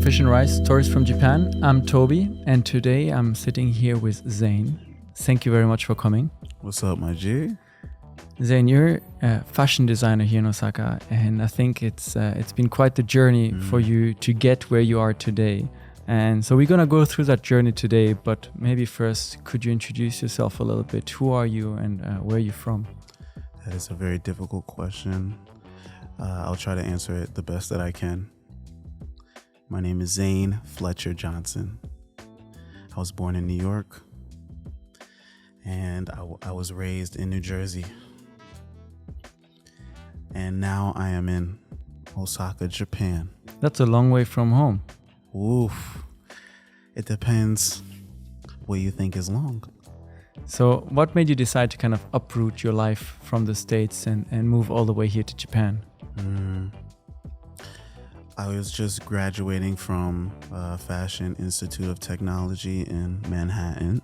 Fish and Rice, Stories from Japan. I'm Toby, and today I'm sitting here with Zane. Thank you very much for coming. What's up, my G? Zane, you're a fashion designer here in Osaka, and I think it's been quite the journey for you to get where you are today. And so we're gonna go through that journey today, but maybe first, could you introduce yourself a little bit? Who are you and where are you from? That is a very difficult question. I'll try to answer it the best that I can. My name is Zane Fletcher Johnson. I was born in New York, and I was raised in New Jersey. And now I am in Osaka, Japan. That's a long way from home. Oof. It depends what you think is long. So what made you decide to kind of uproot your life from the States and move all the way here to Japan? I was just graduating from Fashion Institute of Technology in Manhattan,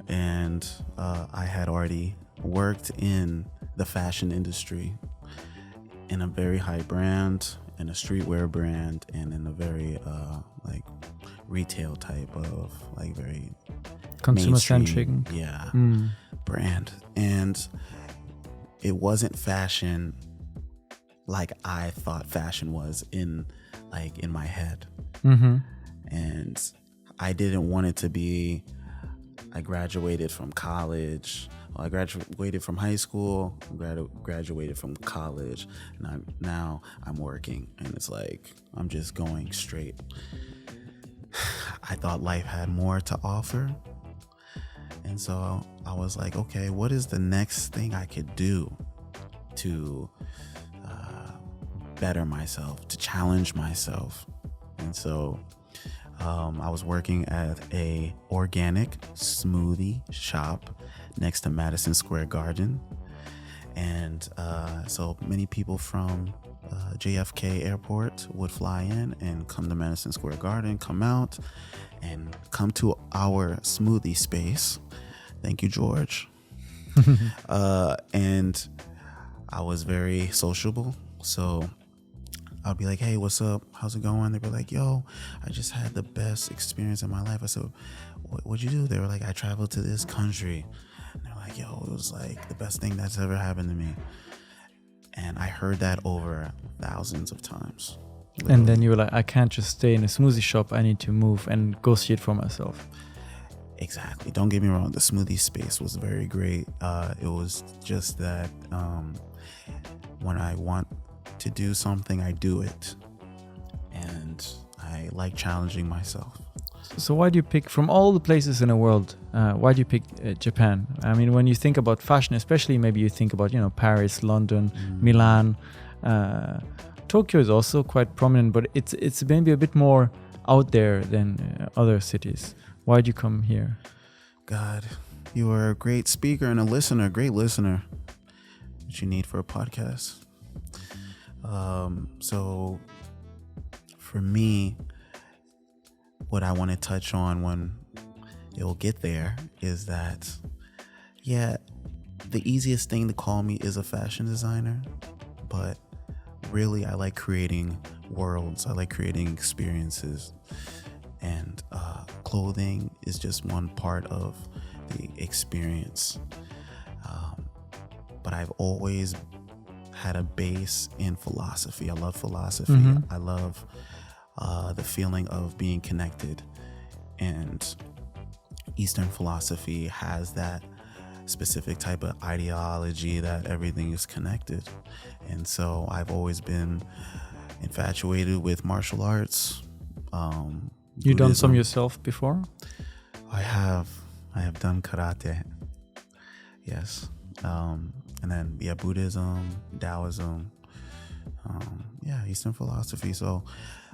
and I had already worked in the fashion industry in a very high brand, in a streetwear brand, and in a very retail type of very Consumer-centric. Brand. And it wasn't fashion like I thought fashion was in my head. And I didn't want it to be, I graduated from college, I graduated from high school, graduated from college, and now I'm working, and it's like I'm just going straight. I thought life had more to offer, and so I was like, okay, what is the next thing I could do to better myself, to challenge myself? And so I was working at a organic smoothie shop next to Madison Square Garden, and so many people from JFK Airport would fly in and come to Madison Square Garden, come out and come to our smoothie space. Thank you, George. And I was very sociable, so I'll be like, hey, what's up? How's it going? They'd be like, yo, I just had the best experience in my life. I said, what'd you do? They were like, I traveled to this country. And they're like, yo, it was like the best thing that's ever happened to me. And I heard that over thousands of times. Literally. And then you were like, I can't just stay in a smoothie shop. I need to move and go see it for myself. Exactly. Don't get me wrong. The smoothie space was very great. It was just that when I want to do something, I do it, and I like challenging myself. So why do you pick, from all the places in the world, why do you pick Japan? I mean, when you think about fashion, especially, maybe you think about, Paris, London, Milan. Tokyo is also quite prominent, but it's maybe a bit more out there than other cities. Why did you come here? God, you are a great speaker and a great listener, which you need for a podcast. So for me, what I want to touch on when it will get there is that, the easiest thing to call me is a fashion designer, but really I like creating worlds. I like creating experiences, and clothing is just one part of the experience. But I've always had a base in philosophy. I love philosophy. I love the feeling of being connected, and Eastern philosophy has that specific type of ideology that everything is connected. And so I've always been infatuated with martial arts. You done some yourself before? I have done karate. Yes. And then Buddhism, Taoism, Eastern philosophy. So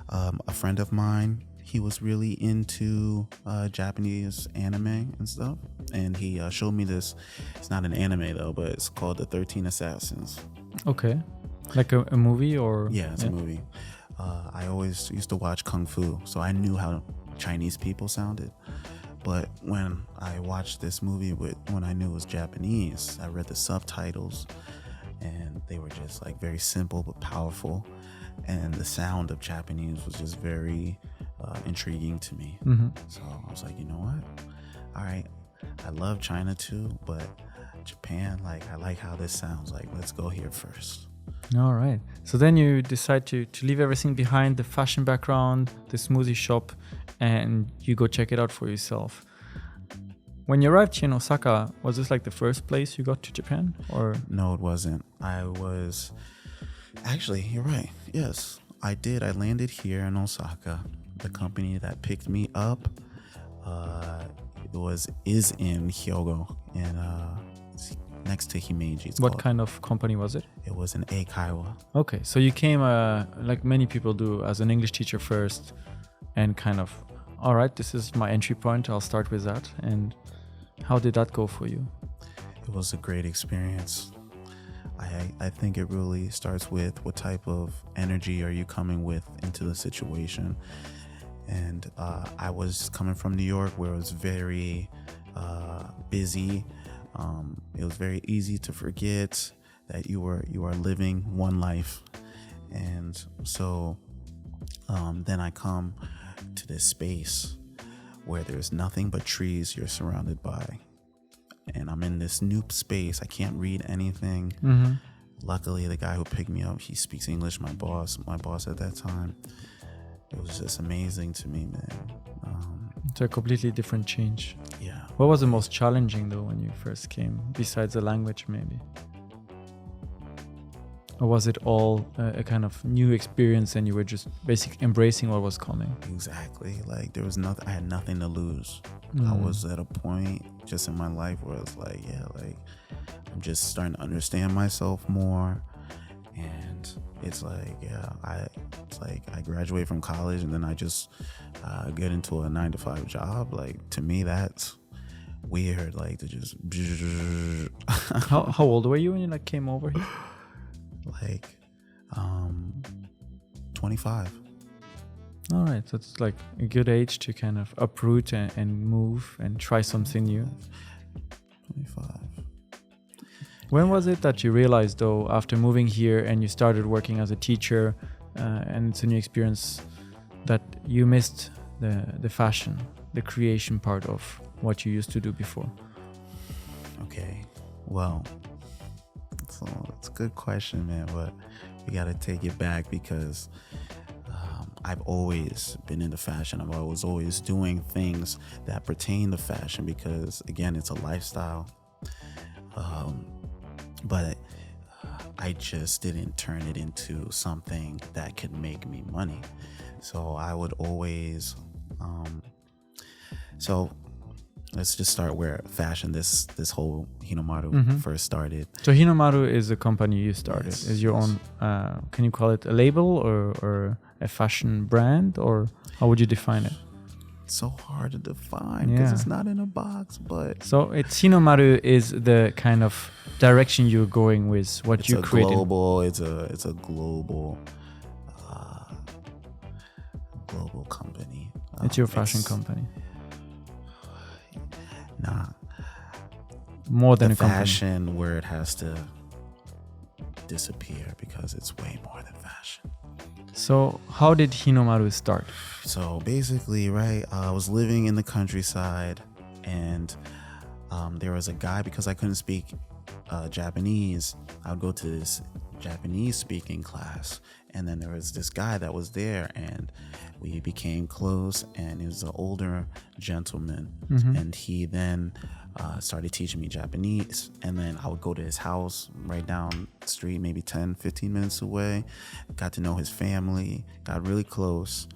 a friend of mine, he was really into Japanese anime and stuff, and he showed me this. It's not an anime though, but it's called The 13 Assassins. Okay. Like a movie or? Yeah, it's a movie. I always used to watch Kung Fu, so I knew how Chinese people sounded. But when I watched this movie when I knew it was Japanese, I read the subtitles, and they were just like very simple but powerful. and the sound of Japanese was just very intriguing to me. So I was like, you know what? All right, I love China too, but Japan, like, I like how this sounds. Like, let's go here first. All right. So then you decide to leave everything behind, the fashion background, the smoothie shop, and you go check it out for yourself. When you arrived here in Osaka, was this like the first place you got to Japan, or? No, it wasn't. Actually, you're right. Yes, I did. I landed here in Osaka. The company that picked me up is in Hyogo, and next to Himeji. What kind of company was it? It was an Eikaiwa. Okay, so you came like many people do as an English teacher first, and kind of, all right, this is my entry point. I'll start with that. And how did that go for you? It was a great experience. I think it really starts with what type of energy are you coming with into the situation. And I was coming from New York, where it was very busy. It was very easy to forget that you are living one life. And so then I come to this space where there's nothing but trees you're surrounded by. And I'm in this new space. I can't read anything. Luckily, the guy who picked me up, he speaks English, my boss at that time. It was just amazing to me, man. It's a completely different change. Yeah. What was the most challenging, though, when you first came, besides the language, maybe? Or was it all a kind of new experience and you were just basically embracing what was coming? Exactly. Like, there was nothing, I had nothing to lose. I was at a point just in my life where it's like, yeah, like, I'm just starting to understand myself more. And it's like, yeah, I graduate from college and then I just get into a 9-to-5 job. Like, to me, that's weird. Like, to just How old were you when you like came over here? Like 25. All right, so it's like a good age to kind of uproot and move and try something new. 25. When was it that you realized, though, after moving here and you started working as a teacher and it's a new experience, that you missed the fashion, the creation part of what you used to do before? Okay, well, it's a good question, man, but we got to take it back because I've always been into fashion. I was always doing things that pertain to fashion because, again, it's a lifestyle. But I just didn't turn it into something that could make me money. So I would always, so let's just start where fashion, this whole Hinomaru first started. So Hinomaru is a company you started. Yes, is your own, can you call it a label or a fashion brand, or how would you define it? It's so hard to define because it's not in a box, but... So it's Hinomaru is the kind of direction you're going with what you created. It's a global company. It's your fashion company. Nah. More than the a company. Fashion word has to disappear because it's way more than fashion. So how did Hinomaru start? So basically, right, I was living in the countryside and there was a guy, because I couldn't speak Japanese, I would go to this Japanese speaking class, and then there was this guy that was there and we became close, and he was an older gentleman, and he then started teaching me Japanese, and then I would go to his house right down the street, maybe 10-15 minutes away, got to know his family, got really close.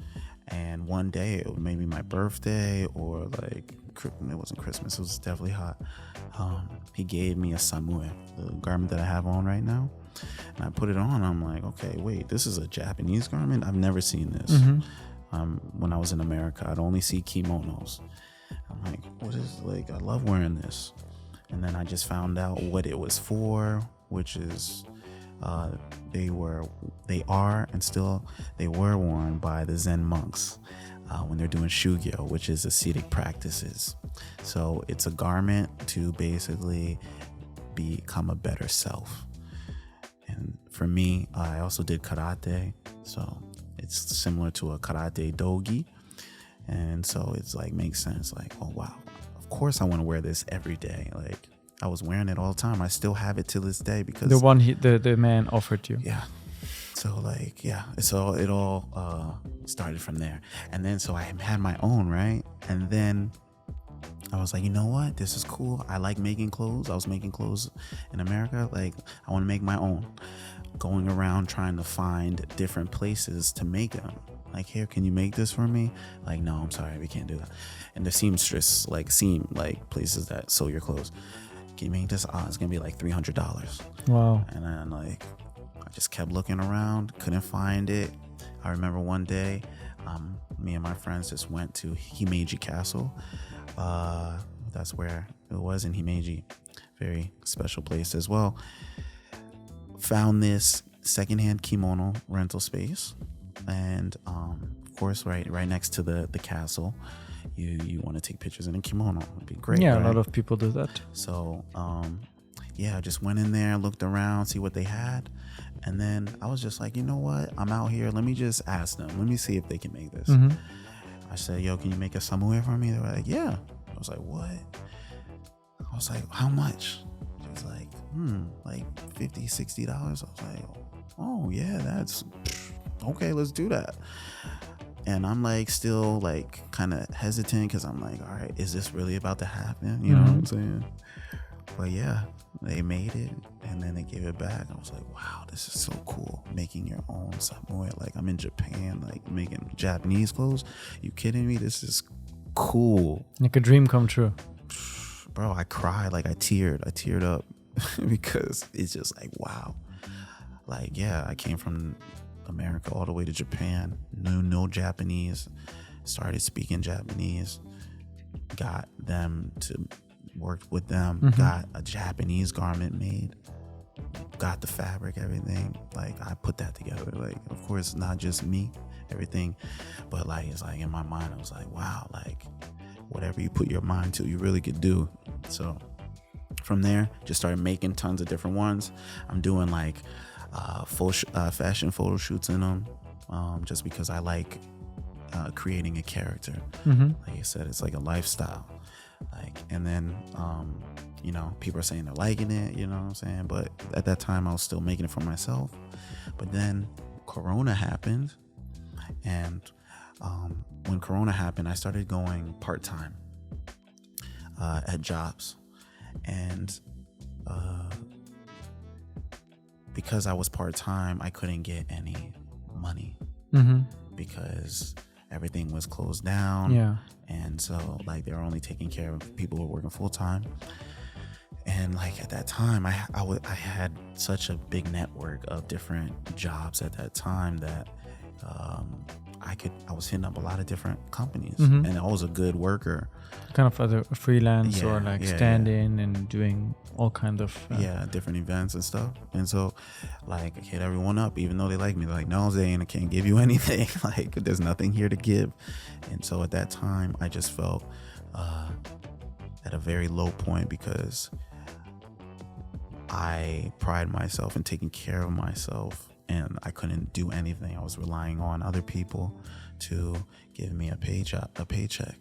And one day, it was maybe my birthday or like, it wasn't Christmas, it was definitely hot. He gave me a Samue, the garment that I have on right now. And I put it on, I'm like, okay, wait, this is a Japanese garment? I've never seen this. When I was in America, I'd only see kimonos. I'm like, what is, like, I love wearing this. And then I just found out what it was for, which is, they were worn by the Zen monks when they're doing shugyo, which is ascetic practices. So it's a garment to basically become a better self. And for me, I also did karate, So it's similar to a karate dogi. And so it's like, makes sense. Like, oh, wow. Of course I want to wear this every day. Like, I was wearing it all the time. I still have it to this day because... The one the man offered you. Yeah. So like, yeah. So it all started from there. And then so I had my own, right? And then I was like, you know what? This is cool. I like making clothes. I was making clothes in America. Like, I want to make my own. Going around trying to find different places to make them. Like, here, can you make this for me? Like, no, I'm sorry, we can't do that. And the seamstress, like, places that sew your clothes. Can you make this? It's gonna be like $300. Wow. And then like, I just kept looking around, couldn't find it. I remember one day, me and my friends just went to Himeji Castle. That's where it was, in Himeji. Very special place as well. Found this secondhand kimono rental space, and of course, right next to the castle. You want to take pictures in a kimono? It'd be great. Yeah, right? A lot of people do that. So I just went in there, looked around, see what they had, and then I was just like, you know what? I'm out here. Let me just ask them. Let me see if they can make this. Mm-hmm. I said, yo, can you make a Samue for me? They were like, yeah. I was like, what? I was like, how much? She was like, like $50, $60. I was like, oh yeah, that's okay, let's do that. And I'm like, still like kind of hesitant because I'm like, all right, is this really about to happen? You know what I'm saying? But yeah, they made it and then they gave it back. I was like, wow, this is so cool. Making your own Samue. Like, I'm in Japan, like making Japanese clothes. You kidding me? This is cool. Like a dream come true. Bro, I cried. Like, I teared up because it's just like, wow. Like, yeah, I came from America all the way to Japan, knew no Japanese, started speaking Japanese, got them to work with them, got a Japanese garment made, got the fabric, everything. Like, I put that together. Like, of course, not just me, everything, but like, it's like in my mind, I was like, wow, like whatever you put your mind to, you really could do. So from there, just started making tons of different ones. I'm doing like fashion photo shoots in them, just because I like creating a character. Like I said, it's like a lifestyle. Like, and then people are saying they're liking it, you know what I'm saying? But at that time I was still making it for myself. But then Corona happened, and when Corona happened, I started going part-time at jobs, and because I was part-time, I couldn't get any money because everything was closed down. Yeah. And so like, they were only taking care of people who were working full-time. And like, at that time, I had such a big network of different jobs at that time that I was hitting up a lot of different companies, and I was a good worker. Kind of other freelance or like stand-in and doing all kinds of different events and stuff. And so like, I hit everyone up, even though they like me. They're like, no, Zane, I can't give you anything. Like, there's nothing here to give. And so at that time, I just felt at a very low point because I pride myself in taking care of myself, and I couldn't do anything. I was relying on other people to give me a paycheck.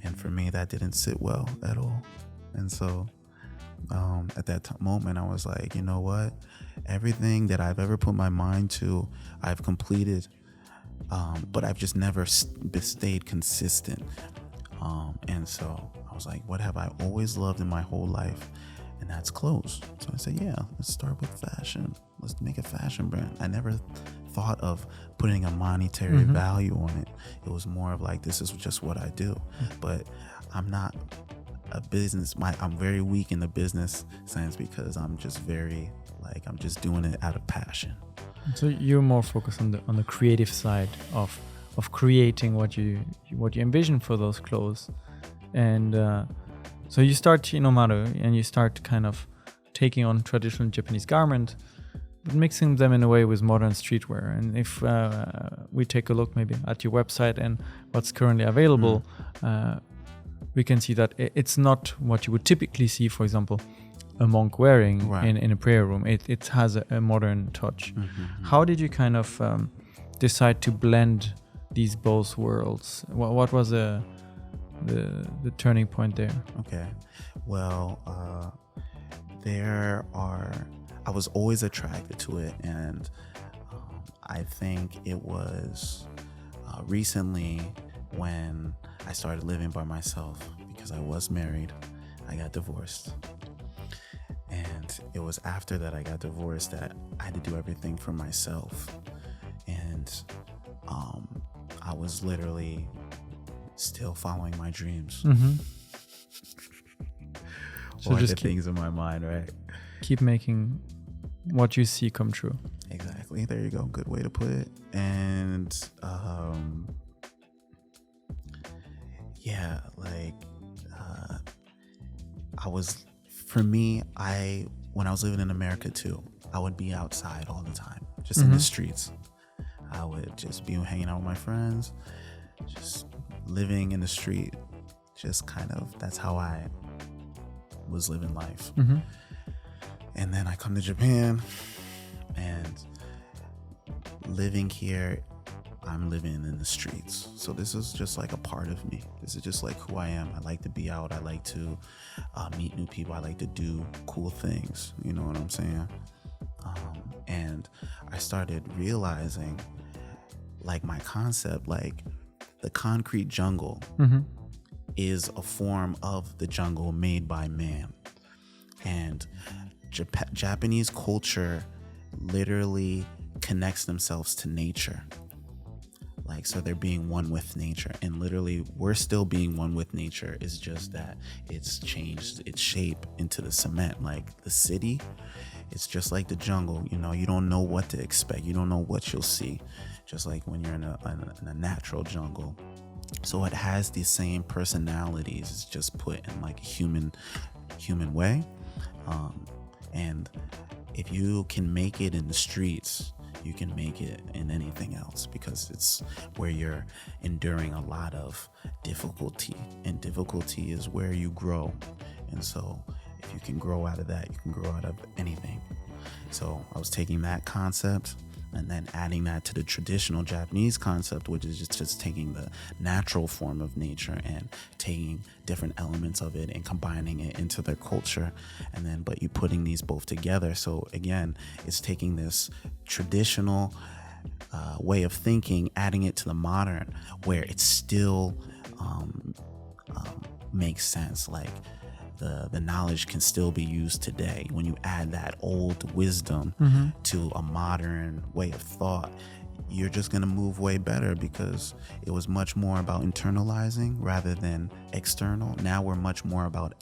And for me, that didn't sit well at all. And so at that moment, I was like, you know what? Everything that I've ever put my mind to, I've completed, but I've just never stayed consistent. And so I was like, what have I always loved in my whole life? And that's clothes. So I said, yeah, let's start with fashion. Let's make a fashion brand. I never thought of putting a monetary value on it. It was more of like, this is just what I do. But I'm not a business. I'm very weak in the business sense because I'm just I'm just doing it out of passion. So you're more focused on the creative side of creating what you envision for those clothes. And so you start Hinomaru and you start kind of taking on traditional Japanese garment, but mixing them in a way with modern streetwear. And if we take a look maybe at your website and what's currently available, we can see that it's not what you would typically see, for example, a monk wearing in a prayer room. It has a modern touch. How did you kind of decide to blend these both worlds? What was the turning point there? Okay. Well, I was always attracted to it, and I think it was recently when I started living by myself, because I was married. I got divorced, and it was after that I got divorced that I had to do everything for myself, and I was literally still following my dreams. So or just the things in my mind, right? Keep making what you see come true. Exactly. There you go. Good way to put it. And when I was living in America too, I would be outside all the time, just in the streets. I would just be hanging out with my friends, just living in the street, just kind of, that's how I was living life. And then I come to Japan, and living here, I'm living in the streets. So this is just like a part of me. This is just like who I am. I like to be out. I like to meet new people. I like to do cool things. You know what I'm saying? And I started realizing, like, my concept, like the concrete jungle is a form of the jungle made by man. And Japanese culture literally connects themselves to nature. Like, so they're being one with nature, and literally we're still being one with nature. It's just that it's changed its shape into the cement. Like the city, it's just like the jungle. You know, you don't know what to expect. You don't know what you'll see. Just like when you're in a natural jungle. So it has the same personalities. It's just put in like a human way. And if you can make it in the streets, you can make it in anything else, because it's where you're enduring a lot of difficulty, and difficulty is where you grow. And so if you can grow out of that, you can grow out of anything. So I was taking that concept and then adding that to the traditional Japanese concept, which is just taking the natural form of nature and taking different elements of it and combining it into their culture. And then, but you putting these both together. So again, it's taking this traditional way of thinking, adding it to the modern, where it still makes sense. Like, the knowledge can still be used today. When you add that old wisdom to a modern way of thought, you're just going to move way better, because it was much more about internalizing rather than external. Now we're much more about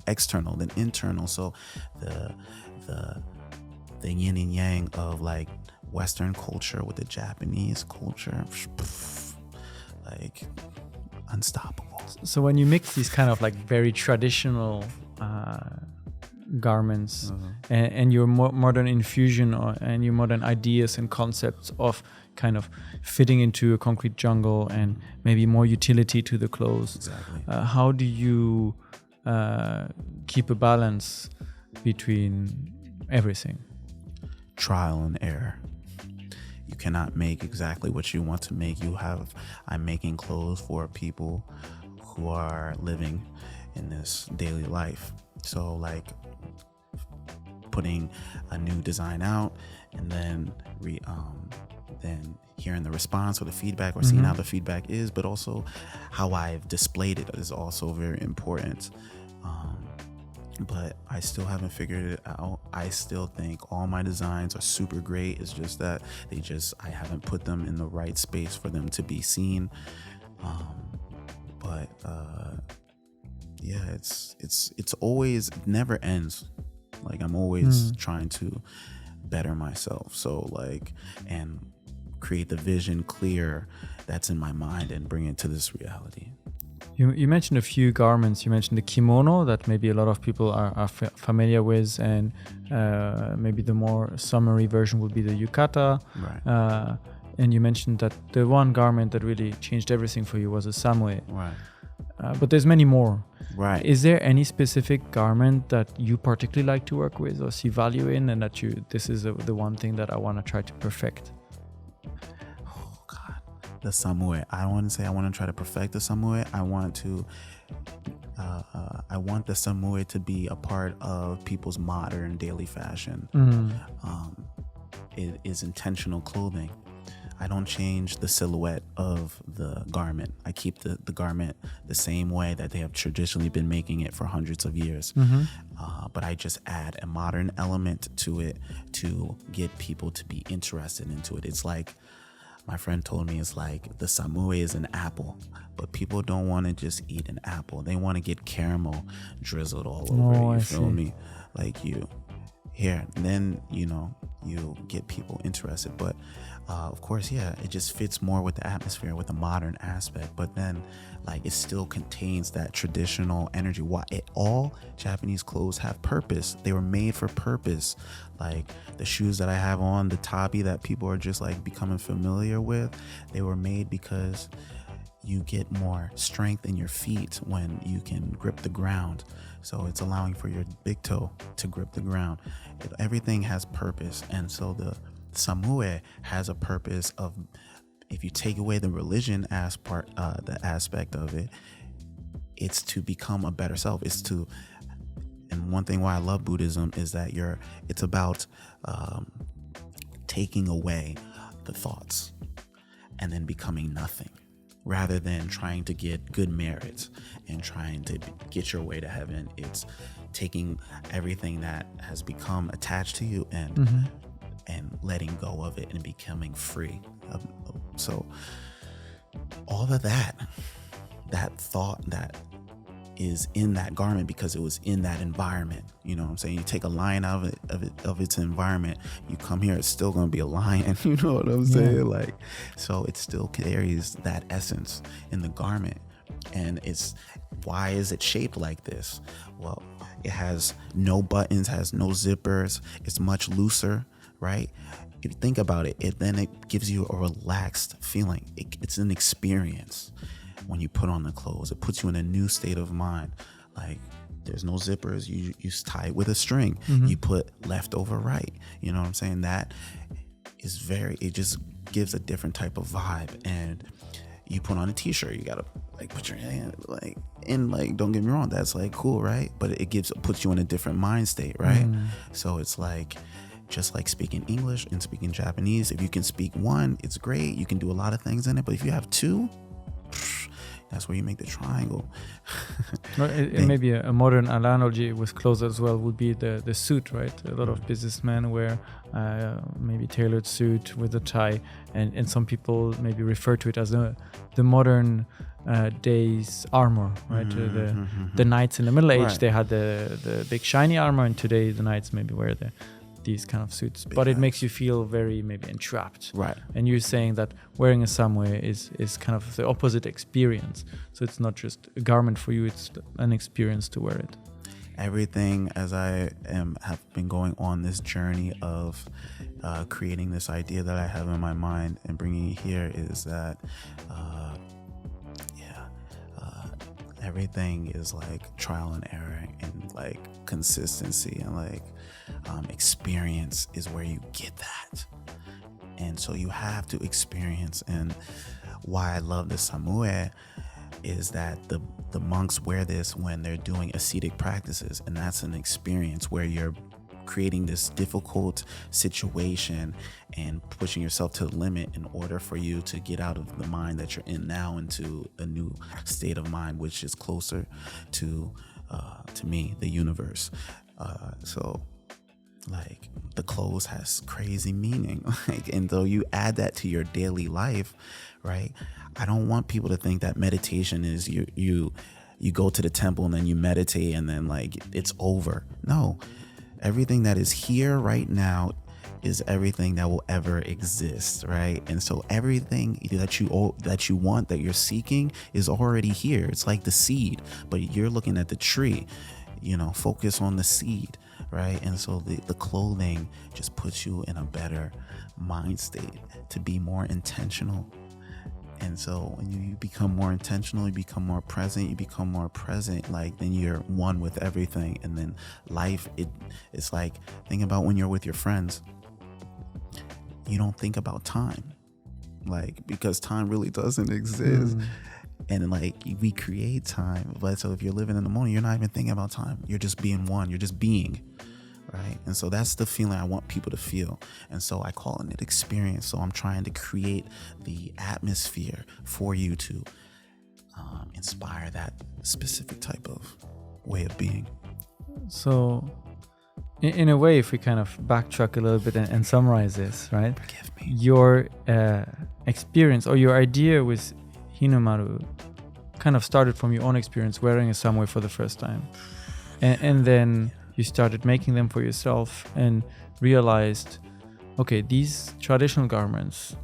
external than internal. So the yin and yang of like Western culture with the Japanese culture, like unstoppable. So when you mix these kind of like very traditional garments and your modern infusion and your modern ideas and concepts of kind of fitting into a concrete jungle and maybe more utility to the clothes, exactly. How do you keep a balance between everything? Trial and error. You cannot make exactly what you want to make. I'm making clothes for people who are living in this daily life. So like putting a new design out and then hearing the response or the feedback, or seeing how the feedback is, but also how I've displayed it is also very important. But I still haven't figured it out. I still think all my designs are super great. It's just that I haven't put them in the right space for them to be seen. But it's always, it never ends. Like, I'm always trying to better myself. So like, and create the vision clear that's in my mind and bring it to this reality. You mentioned a few garments. You mentioned the kimono that maybe a lot of people are familiar with, and maybe the more summary version would be the yukata. Right. And you mentioned that the one garment that really changed everything for you was a samue. Right. But there's many more. Right. Is there any specific garment that you particularly like to work with or see value in, and that this is the one thing that I want to try to perfect? the Samue. I don't want to say I want to try to perfect the Samue. I want the Samue to be a part of people's modern daily fashion. It is intentional clothing. I don't change the silhouette of the garment. I keep the garment the same way that they have traditionally been making it for hundreds of years. But I just add a modern element to it to get people to be interested into it. It's like, my friend told me, it's like the Samue is an apple, but people don't want to just eat an apple. They want to get caramel drizzled all over it. You feel me? Like you here, and then, you know, you get people interested. But of course, yeah, it just fits more with the atmosphere, with the modern aspect. But then, like, it still contains that traditional energy. All Japanese clothes have purpose. They were made for purpose. Like the shoes that I have on, the tabi that people are just like becoming familiar with, they were made because you get more strength in your feet when you can grip the ground. So it's allowing for your big toe to grip the ground. Everything has purpose. And so the Samue has a purpose of, if you take away the religion the aspect of it, it's to become a better self. It's to, and one thing why I love Buddhism is that it's about taking away the thoughts and then becoming nothing, rather than trying to get good merits and trying to get your way to heaven. It's taking everything that has become attached to you and letting go of it and becoming free. So all of that thought that is in that garment, because it was in that environment, you know what I'm saying? You take a lion out of its environment, you come here, it's still going to be a lion. You know what I'm saying? Like, so it still carries that essence in the garment. And why is it shaped like this? Well, it has no buttons, has no zippers. It's much looser, right? If you think about it, then it gives you a relaxed feeling. It's an experience. When you put on the clothes, it puts you in a new state of mind. Like, there's no zippers. You tie it with a string. You put left over right. You know what I'm saying? That is it just gives a different type of vibe. And you put on a t-shirt, you gotta like put your hand don't get me wrong, that's like cool, right? But it puts you in a different mind state, right? So it's like, just like speaking English and speaking Japanese, if you can speak one, it's great. You can do a lot of things in it. But if you have two, that's where you make the triangle. Maybe a modern analogy with clothes as well would be the suit, right? A lot of businessmen wear maybe tailored suit with a tie, and some people maybe refer to it as the modern day's armor, right? The knights in the Middle Age, they had the big shiny armor, and today the knights maybe wear these kind of suits, but it makes you feel very maybe entrapped, right? And you're saying that wearing a Samue is kind of the opposite experience. So it's not just a garment for you; it's an experience to wear it. Everything, as I have been going on this journey of creating this idea that I have in my mind and bringing it here, is that everything is like trial and error and like consistency, and like experience is where you get that. And so you have to experience. And why I love the Samue is that the monks wear this when they're doing ascetic practices, and that's an experience where you're creating this difficult situation and pushing yourself to the limit in order for you to get out of the mind that you're in now into a new state of mind, which is closer to me, the universe. So like the clothes has crazy meaning. Like, and though you add that to your daily life, right? I don't want people to think that meditation is you go to the temple and then you meditate and then like it's over. No. Everything that is here right now is everything that will ever exist, right? And so everything that you want, that you're seeking, is already here. It's like the seed, but you're looking at the tree. You know, focus on the seed, right? And so the clothing just puts you in a better mind state to be more intentional. And so when you become more intentional, you become more present, like then you're one with everything. And then life, it's like, think about when you're with your friends, you don't think about time. like, because time really doesn't exist. And like, we create time, but so if you're living in the moment, you're not even thinking about time. You're just being one. You're just being, right? And so that's the feeling I want people to feel. And so I call it an experience. So I'm trying to create the atmosphere for you to inspire that specific type of way of being. So in a way, if we kind of backtrack a little bit and summarize this, right? Forgive me. Your experience or your idea with Hinomaru kind of started from your own experience wearing a Samue for the first time. And then you started making them for yourself and realized, okay, these traditional garments,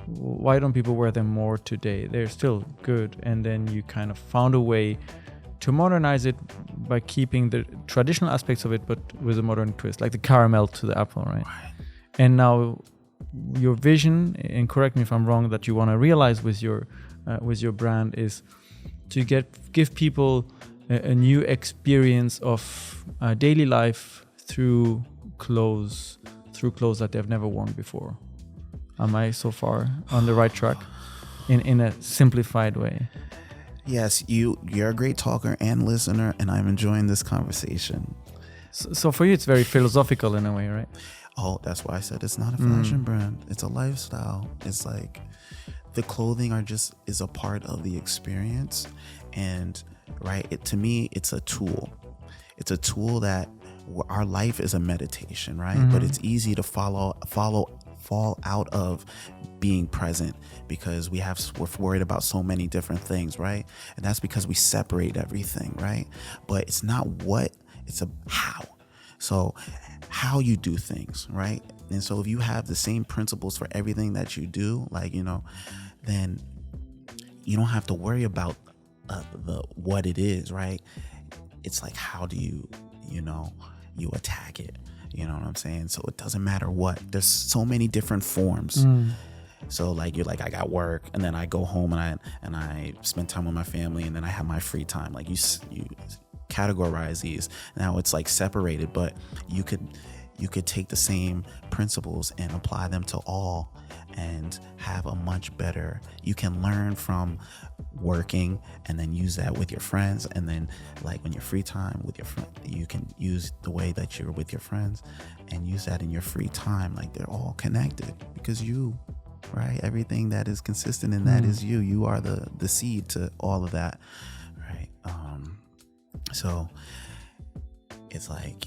why don't people wear them more today? They're still good. And then you kind of found a way to modernize it by keeping the traditional aspects of it, but with a modern twist, like the caramel to the apple, right? And now your vision, and correct me if I'm wrong, that you want to realize with your brand is to give people a new experience of daily life through clothes that they've never worn before. Am I so far on the right track in a simplified way? Yes, you're a great talker and listener, and I'm enjoying this conversation. So for you, it's very philosophical in a way, right? Oh, that's why I said it's not a fashion brand. It's a lifestyle. It's like the clothing is a part of the experience. And right, to me, it's a tool. It's a tool that our life is a meditation, right? But it's easy to fall out of being present because we're worried about so many different things, right? And that's because we separate everything, right? But it's not what, it's a how. So how you do things, right? And so if you have the same principles for everything that you do, like, then you don't have to worry about what it is, right? It's like, how do you attack it? You know what I'm saying? So it doesn't matter what. There's so many different forms. So like, you're like, I got work, and then I go home and I spend time with my family, and then I have my free time. Like you categorize these. Now it's like separated, but you could take the same principles and apply them to all and have a much better, you can learn from working and then use that with your friends. And then like when you're free time with your friend, you can use the way that you're with your friends and use that in your free time. Like they're all connected because you, right? Everything that is consistent in that is you. You are the seed to all of that, right? So it's like,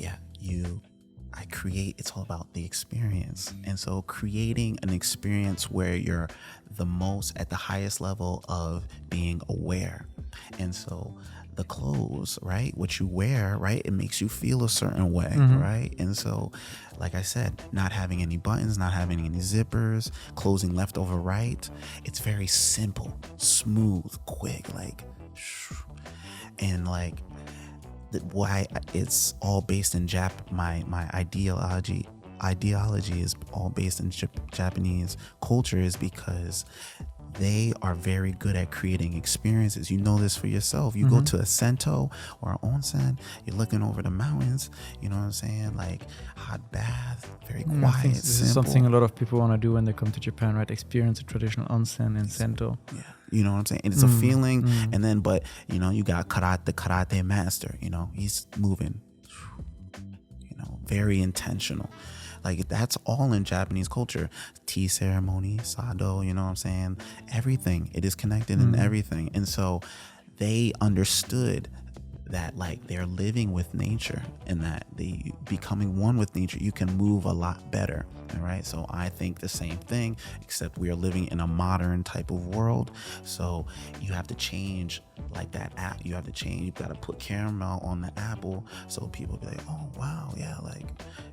it's all about the experience. And so creating an experience where you're the most at the highest level of being aware. And so the clothes, right? What you wear, right? It makes you feel a certain way, right? And so, like I said, not having any buttons, not having any zippers, closing left over right. It's very simple, smooth, quick, like, and like, why it's all based in my ideology is all based in Japanese culture is because they are very good at creating experiences. You know this for yourself. You go to a sento or an onsen, you're looking over the mountains, you know what I'm saying? Like hot bath, very quiet, this is something a lot of people want to do when they come to Japan, right? Experience a traditional onsen and sento. Yeah. You know what I'm saying? And it's a feeling. And then, but you got the karate master, he's moving, very intentional. Like that's all in Japanese culture. Tea ceremony, sado, you know what I'm saying? Everything. It is connected in everything. And so they understood that like they're living with nature and that they becoming one with nature, you can move a lot better. All right. So I think the same thing, except we are living in a modern type of world. So you have to change like that app. You have to change. You've got to put caramel on the apple. So people be like, oh, wow. Yeah. Like,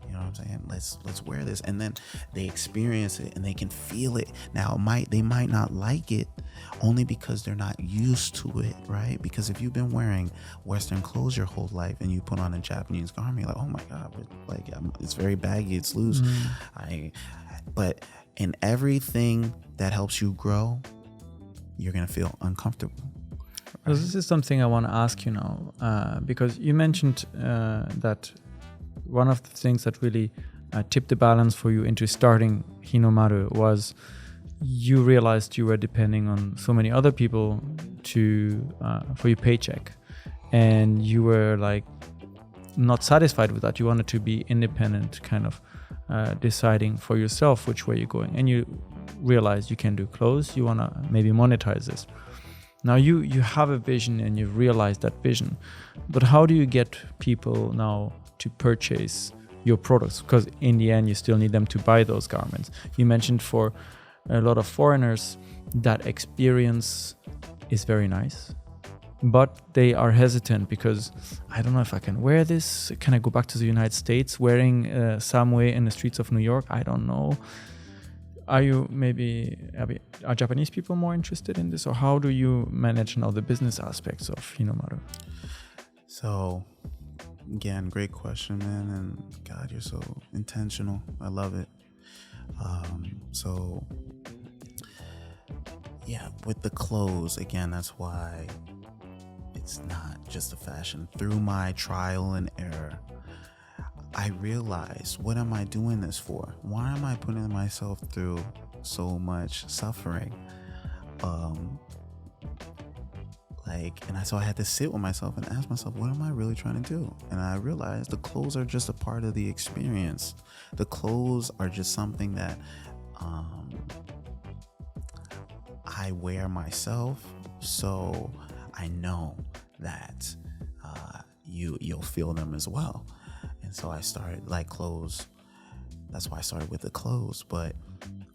you know what I'm saying? Let's wear this. And then they experience it and they can feel it. Now they might not like it only because they're not used to it. Right. Because if you've been wearing Western clothes your whole life and you put on a Japanese garment, you're like, oh my God, like it's very baggy, it's loose. But in everything that helps you grow, you're gonna feel uncomfortable. Right? This is something I want to ask you now, because you mentioned that one of the things that really tipped the balance for you into starting Hinomaru was you realized you were depending on so many other people for your paycheck, and you were like not satisfied with that. You wanted to be independent, kind of deciding for yourself which way you're going, and you realize you can do clothes. You want to maybe monetize this. Now you have a vision and you've realized that vision, but how do you get people now to purchase your products? Because in the end you still need them to buy those garments. You mentioned for a lot of foreigners that experience is very nice, but they are hesitant because I don't know if I can wear this. Can I go back to the United States wearing Samue in the streets of New York? I don't know. Are Japanese people more interested in this, or how do you manage now the business aspects of Hinomaru? So, again, great question, man. And God, you're so intentional. I love it. With the clothes, again, that's why it's not just a fashion. Through my trial and error, I realized, what am I doing this for? Why am I putting myself through so much suffering? So I had to sit with myself and ask myself, what am I really trying to do? And I realized the clothes are just a part of the experience. The clothes are just something that I wear myself, so I know that you'll feel them as well. And so I started like clothes. That's why I started with the clothes. But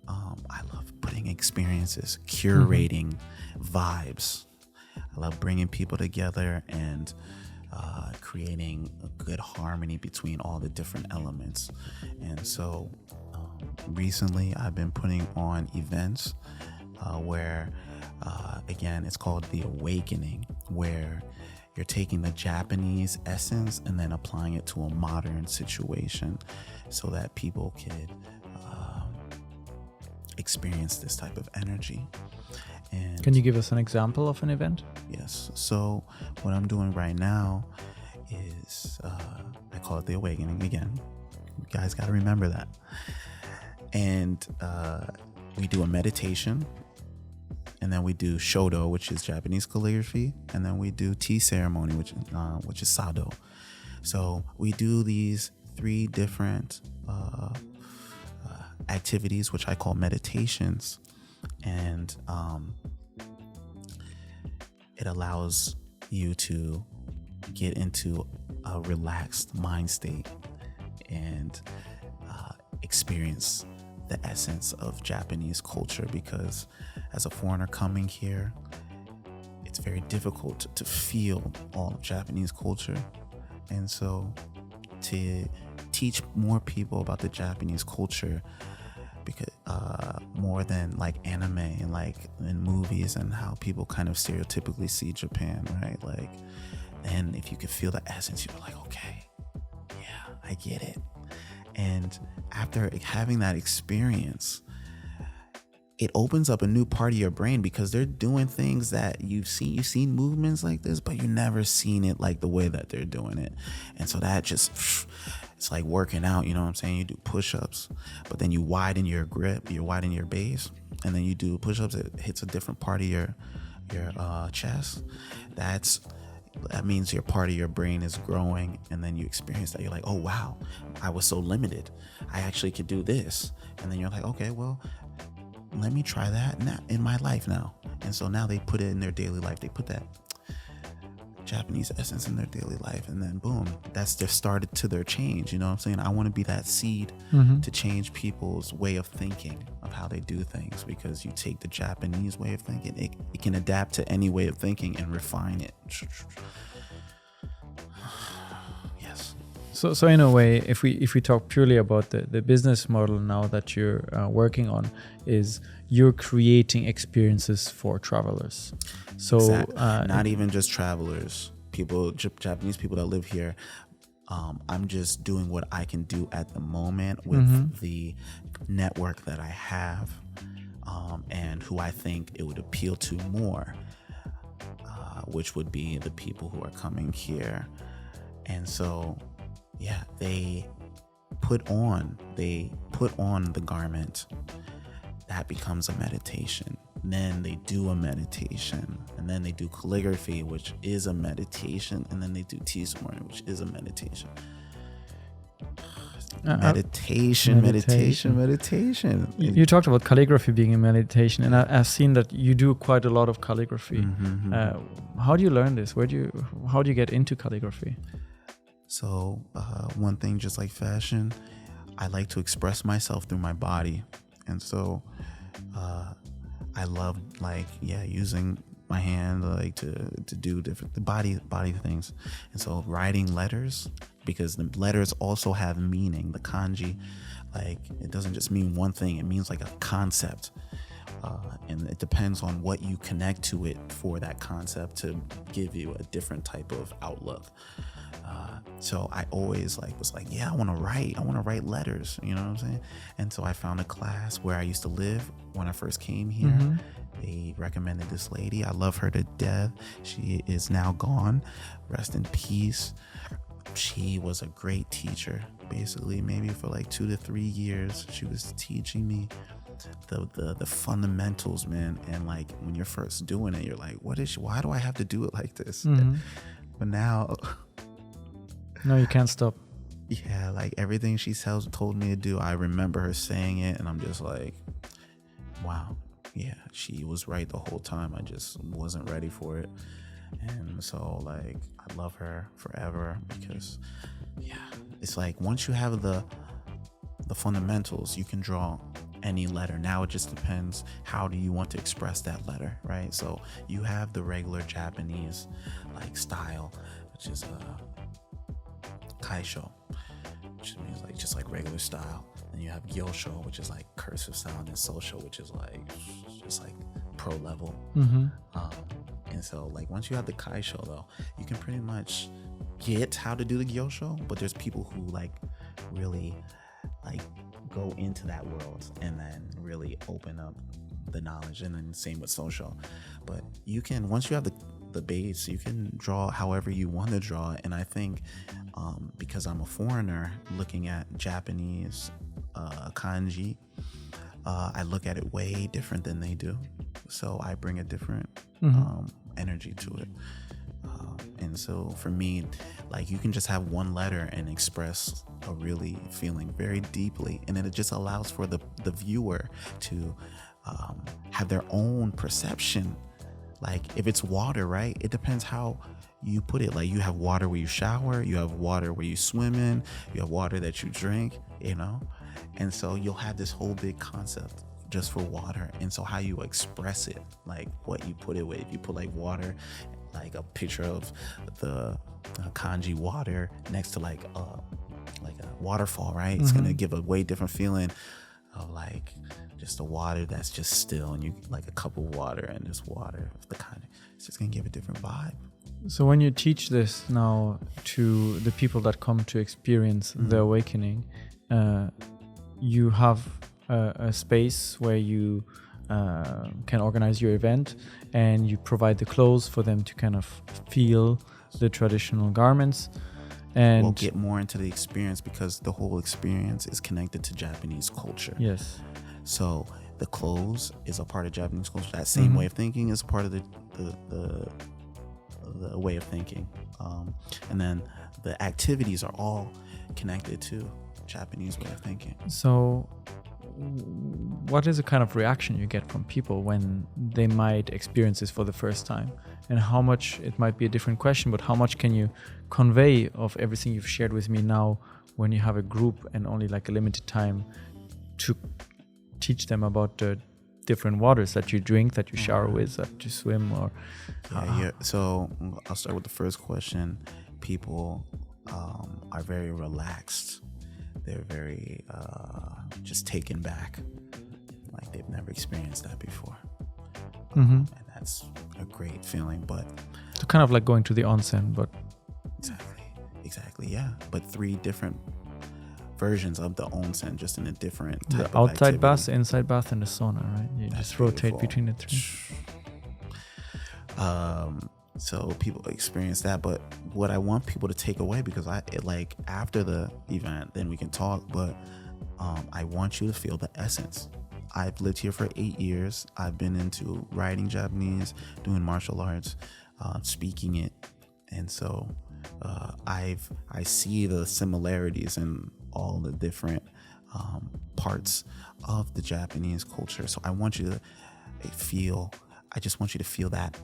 I love putting experiences, curating vibes. I love bringing people together and creating a good harmony between all the different elements. And so recently I've been putting on events where, again, it's called The Awakening, where you're taking the Japanese essence and then applying it to a modern situation so that people could experience this type of energy. And can you give us an example of an event? Yes. So what I'm doing right now is I call it The Awakening. Again, you guys got to remember that. And we do a meditation, and then we do shodo, which is Japanese calligraphy, and then we do tea ceremony, which is sado. So we do these 3 different activities, which I call meditations, and it allows you to get into a relaxed mind state and experience the essence of Japanese culture, because as a foreigner coming here, it's very difficult to feel all of Japanese culture. And so to teach more people about the Japanese culture, because more than like anime and like in movies and how people kind of stereotypically see Japan, right? Like, and if you could feel the essence, you're like, okay, yeah, I get it. And after having that experience, it opens up a new part of your brain, because they're doing things that you've seen movements like this, but you've never seen it like the way that they're doing it. And so that just, it's like working out, you know what I'm saying? You do push-ups, but then you widen your grip, you widen your base, and then you do push-ups. It hits a different part of your chest. That means your part of your brain is growing, and then you experience that. You're like, oh wow, I was so limited. I actually could do this. And then you're like, okay, well, let me try that in my life now. And so now they put it in their daily life. They put that Japanese essence in their daily life, and then boom, that's just started to their change. You know what I'm saying? I want to be that seed to change people's way of thinking of how they do things, because you take the Japanese way of thinking, it can adapt to any way of thinking and refine it. Yes. So in a way, if we talk purely about the business model now that you're working on, is you're creating experiences for travelers. So exactly. Not even just travelers, Japanese people that live here. I'm just doing what I can do at the moment with the network that I have, and who I think it would appeal to more, which would be the people who are coming here. And so, yeah, they put on the garment that becomes a meditation. Then they do a meditation, and then they do calligraphy, which is a meditation, and then they do teaspoon, which is a meditation. Meditation. You talked about calligraphy being a meditation, and I've seen that you do quite a lot of calligraphy. How do you learn this? How do you get into calligraphy? So one thing, just like fashion, I like to express myself through my body, and so I love using my hand to do different body things. And so writing letters, because the letters also have meaning. The kanji, it doesn't just mean one thing, it means like a concept, and it depends on what you connect to it for that concept to give you a different type of outlook. So I always I want to write letters, you know what I'm saying? And so I found a class where I used to live when I first came here. They recommended this lady. I love her to death. She is now gone. Rest in peace. She was a great teacher. Basically, maybe for 2 to 3 years, she was teaching me the fundamentals, man. And when you're first doing it, you're like, why do I have to do it like this? But now, no, you can't stop. Yeah, everything she told me to do, I remember her saying it, and I'm just like, wow, yeah, she was right the whole time. I just wasn't ready for it. And so I love her forever, because it's once you have the fundamentals, you can draw any letter. Now it just depends, how do you want to express that letter, right? So you have the regular Japanese style, which is kaisho, which means just regular style. Then you have gyosho, which is cursive style, and then sosho, which is just pro level. And so once you have the kaisho, though, you can pretty much get how to do the gyosho, but there's people who really go into that world and then really open up the knowledge. And then same with sosho. But you can, once you have the base, you can draw however you want to draw. And I think because I'm a foreigner looking at Japanese kanji, I look at it way different than they do. So I bring a different energy to it. And so for me, you can just have one letter and express a really feeling very deeply. And then it just allows for the viewer to have their own perception. If it's water, right? It depends how you put it. You have water where you shower, you have water where you swim in, you have water that you drink, And so you'll have this whole big concept just for water. And so how you express it, what you put it with. If you put water, a picture of the kanji water next to a waterfall, right? It's gonna give a way different feeling of just the water that's just still, and you a cup of water and just water of the kanji. It's just gonna give a different vibe. So when you teach this now to the people that come to experience the awakening, you have a space where you can organize your event, and you provide the clothes for them to kind of feel the traditional garments. And we'll get more into the experience, because the whole experience is connected to Japanese culture. Yes. So the clothes is a part of Japanese culture. That same way of thinking is part of the way of thinking. And then the activities are all connected to Japanese way of thinking. So what is the kind of reaction you get from people when they might experience this for the first time? And how much, it might be a different question, but how much can you convey of everything you've shared with me now when you have a group and only a limited time to teach them about the different waters that you drink, that you shower with, that you swim, or So I'll start with the first question. People are very relaxed. They're very just taken back, they've never experienced that before. And that's a great feeling. But so kind of going to the onsen, but exactly, yeah. But 3 different versions of the onsen, just in a different type of outside activity. bath, inside bath, and the sauna, right? You just rotate between the 3. So people experience that. But what I want people to take away, because after the event, then we can talk, but I want you to feel the essence I've lived here for 8 years. I've been into writing Japanese, doing martial arts, speaking it. And so I see the similarities in all the different parts of the Japanese culture. So I want you to just want you to feel that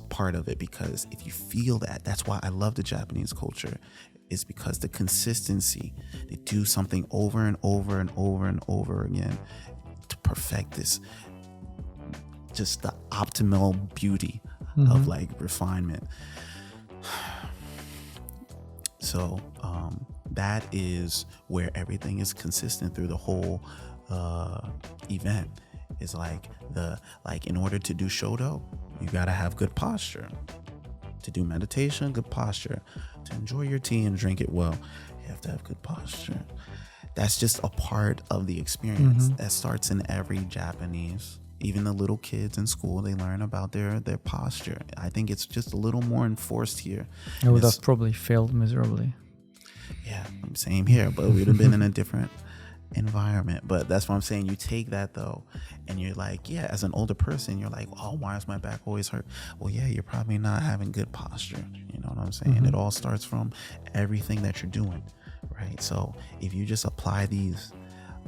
part of it, because if you feel that, that's why I love the Japanese culture, is because the consistency, they do something over and over and over and over again to perfect this, just the optimal beauty of like refinement. So that is where everything is consistent through the whole event. Is like in order to do shodo, you gotta have good posture. To do meditation, good posture. To enjoy your tea and drink it well, you have to have good posture. That's just a part of the experience. That starts in every Japanese. Even the little kids in school, they learn about their posture. I think it's just a little more enforced here. I would have probably failed miserably. Yeah, same here, but we'd have been in a different environment. But that's what I'm saying. You take that though, and you're like, yeah, as an older person, you're like, oh, why is my back always hurt? Well, yeah, you're probably not having good posture. You know what I'm saying? It all starts from everything that you're doing, right? So if you just apply these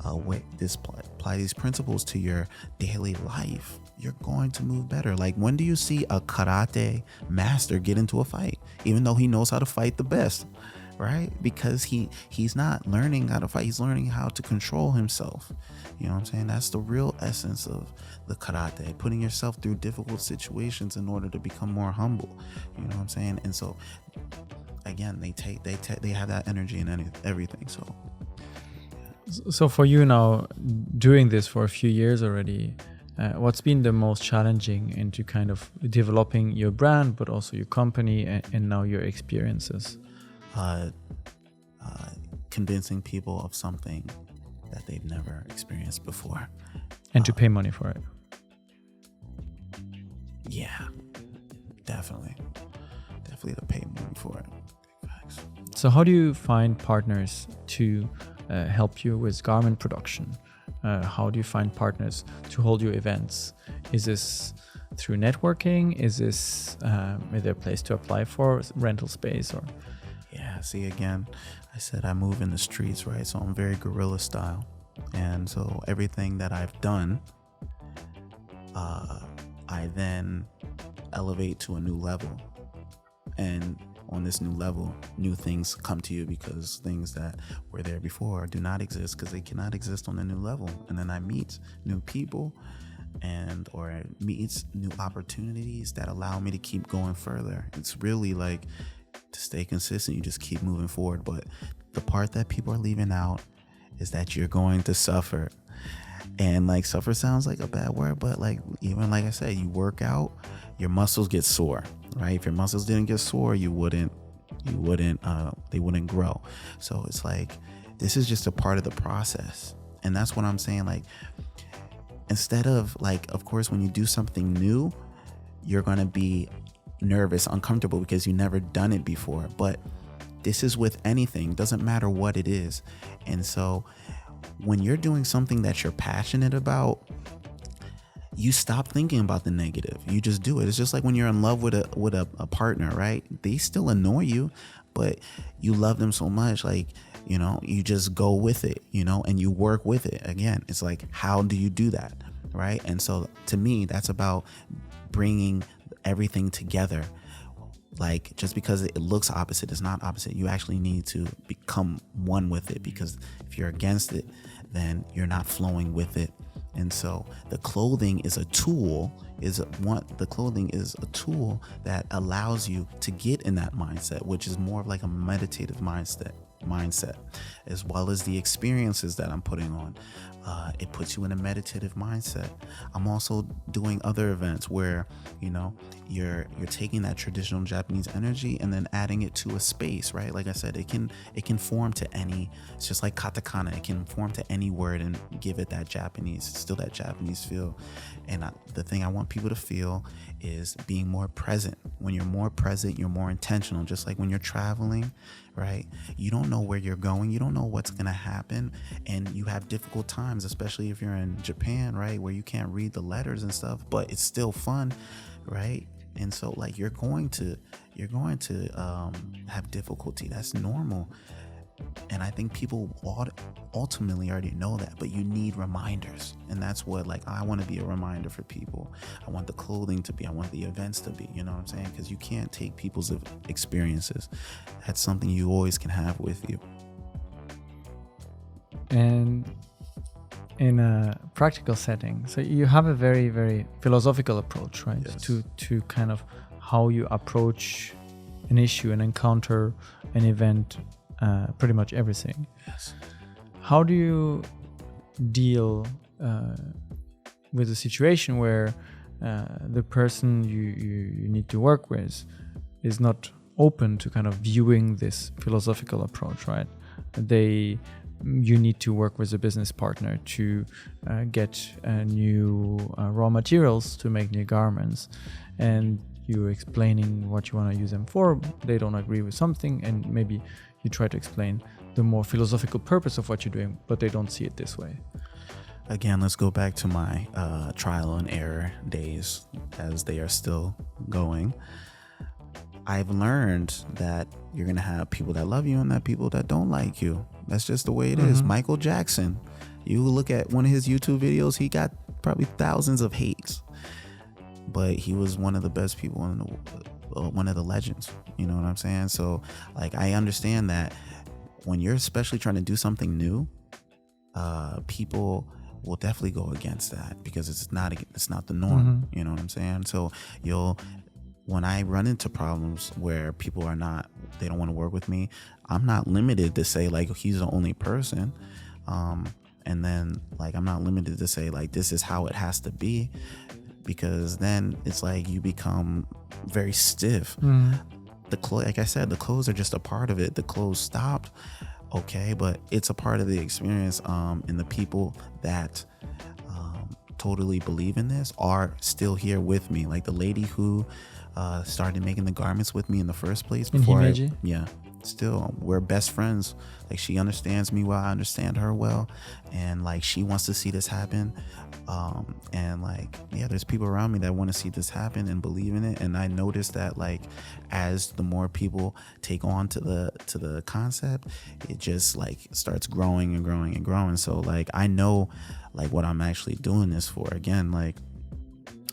apply these principles to your daily life, you're going to move better. Like, when do you see a karate master get into a fight, even though he knows how to fight the best? Right? Because he's not learning how to fight, he's learning how to control himself. You know what I'm saying? That's the real essence of the karate, putting yourself through difficult situations in order to become more humble. You know what I'm saying? And so again, they have that energy in everything. So for you now, doing this for a few years already, what's been the most challenging into kind of developing your brand, but also your company and now your experiences? Convincing people of something that they've never experienced before, and to pay money for it. Yeah, definitely to pay money for it. Facts. So how do you find partners to help you with garment production? How do you find partners to hold your events? Is this through networking? Is there a place to apply for rental space or? Yeah, see, again, I said I move in the streets, right? So I'm very guerrilla style. And so everything that I've done, I then elevate to a new level. And on this new level, new things come to you, because things that were there before do not exist, because they cannot exist on the new level. And then I meet new people or meet new opportunities that allow me to keep going further. It's really like, to stay consistent, you just keep moving forward. But the part that people are leaving out is that you're going to suffer. And like, suffer sounds like a bad word, but like, even like I said, you work out, your muscles get sore, right? If your muscles didn't get sore, they wouldn't grow. So it's like, this is just a part of the process. And that's what I'm saying. Like, instead of like, of course, when you do something new, you're going to be nervous, uncomfortable, because you never done it before. But this is with anything, doesn't matter what it is. And so when you're doing something that you're passionate about, you stop thinking about the negative. You just do it. It's just like when you're in love with a partner, right? They still annoy you, but you love them so much, like, you know, you just go with it, you know, and you work with it. Again, it's like, how do you do that, right? And so to me, that's about bringing everything together. Like, just because it looks opposite is not opposite. You actually need to become one with it, because if you're against it, then you're not flowing with it. And so the clothing is a tool, that allows you to get in that mindset, which is more of like a meditative mindset, as well as the experiences that I'm putting on. It puts you in a meditative mindset. I'm also doing other events where, you know, you're taking that traditional Japanese energy and then adding it to a space, right? Like I said, it can form to any, it's just like katakana, it can form to any word and give it that Japanese, still that Japanese feel. And the thing I want people to feel is being more present. When you're more present, you're more intentional. Just like when you're traveling, right? You don't know where you're going. You don't know what's going to happen. And you have difficult times, especially if you're in Japan, right? Where you can't read the letters and stuff, but it's still fun, right? And so like you're going to have difficulty. That's normal. And I think people ultimately already know that, but you need reminders. And that's what, like, I want to be a reminder for people. I want the clothing to be, I want the events to be, you know what I'm saying? Because you can't take people's experiences. That's something you always can have with you. And in a practical setting, so you have a very, very philosophical approach, right? Yes. To kind of how you approach an issue, an encounter, an event, pretty much everything. Yes. How do you deal with a situation where the person you need to work with is not open to kind of viewing this philosophical approach, right? You need to work with a business partner to get new raw materials to make new garments, and you're explaining what you want to use them for. They don't agree with something, and maybe you try to explain the more philosophical purpose of what you're doing, but they don't see it this way. Again, let's go back to my trial and error days, as they are still going. I've learned that you're going to have people that love you and that people that don't like you. That's just the way it is. Michael Jackson, you look at one of his YouTube videos, he got probably thousands of hates, but he was one of the best people in the world. One of the legends, you know what I'm saying? So like, I understand that when you're especially trying to do something new, people will definitely go against that because it's not the norm. You know what I'm saying? So when I run into problems where people they don't want to work with me, I'm not limited to say like, he's the only person. And then like, I'm not limited to say like, this is how it has to be, because then it's like you become very stiff. Like I said, the clothes are just a part of it. The clothes stopped, okay, but it's a part of the experience. And the people that totally believe in this are still here with me. Like the lady who started making the garments with me in the first place before still we're best friends. Like she understands me well, I understand her well, and like she wants to see this happen. And like, yeah, there's people around me that want to see this happen and believe in it. And I noticed that like, as the more people take on to the concept, it just like starts growing and growing and growing. So like, I know like what I'm actually doing this for. Again, like,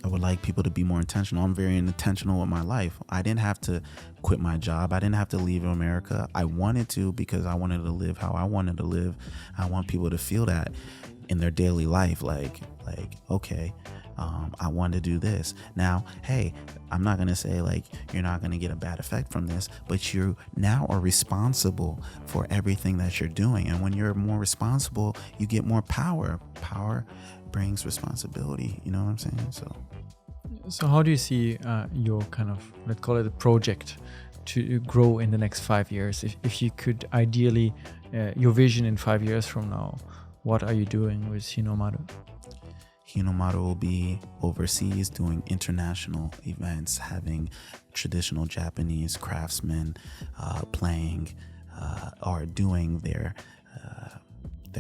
I would like people to be more intentional. I'm very intentional with my life. I didn't have to quit my job. I didn't have to leave America. I wanted to, because I wanted to live how I wanted to live. I want people to feel that in their daily life. Like, okay, I want to do this. Now, hey, I'm not going to say like, you're not going to get a bad effect from this, but you now are responsible for everything that you're doing. And when you're more responsible, you get more power. Power brings responsibility, you know what I'm saying? So how do you see your kind of, let's call it a project, to grow in the next 5 years? If you could ideally, your vision in 5 years from now, what are you doing with Hinomaru? Hinomaru will be overseas doing international events, having traditional Japanese craftsmen playing or doing their